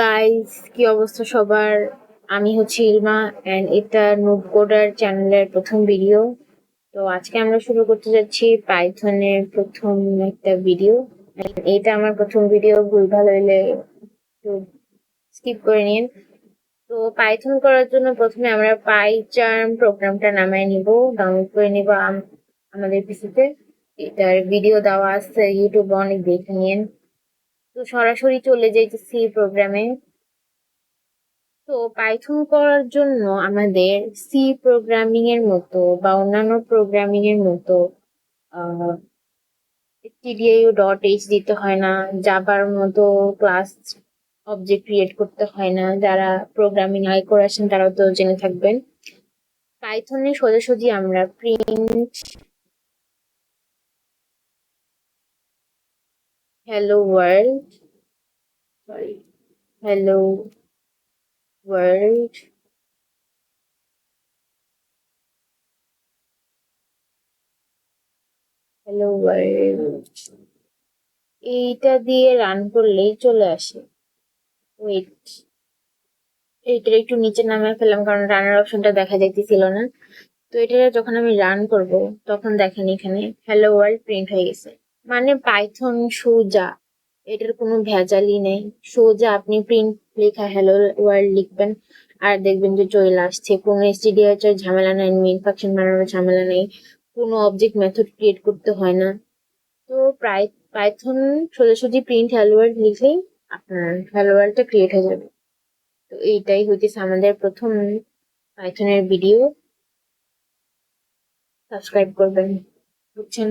Guys, কি অবস্থা সবার? আমি হচ্ছে ইলমা এন্ড এটা নুব কোডার চ্যানেলের প্রথম ভিডিও। তো আজকে আমরা শুরু করতে যাচ্ছি পাইথনের প্রথম একটা ভিডিও। এটা আমার প্রথম ভিডিও, ভুলভাল হইলে একটু স্কিপ করে নিন। তো পাইথন করার জন্য প্রথমে আমরা পাইচার্ম প্রোগ্রামটা নামায় নিব, ডাউনলোড করে নিব আমাদের পিসিতে। এটার ভিডিও দেওয়া আছে ইউটিউবে, অনেক দেখে নিন। তো সরাসরি চলে যাইতেছি প্রোগ্রামে। তো পাইথন করার জন্য আমাদের সি প্রোগ্রামিং এর মতো বা অন্যান্য প্রোগ্রামিং এর মতো stdio.h দিতে হয় না, জাভার মতো ক্লাস অবজেক্ট ক্রিয়েট করতে হয় না। যারা প্রোগ্রামিং আগে করে আসেন তারাও তো জেনে থাকবেন। পাইথনে সোজাসুজি আমরা print hello world, sorry, hello world, hello world এইটা দিয়ে রান করলেই চলে আসে। ওয়েট, এইটার একটু নিচে নামিয়ে ফেললাম কারণ রানার অপশনটা দেখা যাইতেছিল না। তো এটা যখন আমি রান করব তখন দেখেন এখানে হ্যালো ওয়ার্ল্ড প্রিন্ট হয়ে গেছে। মানে পাইথন সোজা, এটার কোনো ভেজালই নেই। সোজা আপনি প্রিন্ট লেখা হ্যালো ওয়ার্ল্ড লিখবেন আর দেখবেন যে চলে আসছে। কোনো stdio ঝামেলা নেই, মেইন ফাংশন বানানোর ঝামেলা নেই, কোনো অবজেক্ট মেথড ক্রিয়েট করতে হয় না। তো প্রায় পাইথন সোজাসুজি প্রিন্ট হ্যালো ওয়ার্ল্ড লিখলেই আপনার হ্যালো ওয়ার্ল্ডটা ক্রিয়েট হয়ে যাবে। তো এইটাই হইতেছে আমাদের প্রথম পাইথনের ভিডিও। সাবস্ক্রাইব করবেন, বুঝছেন?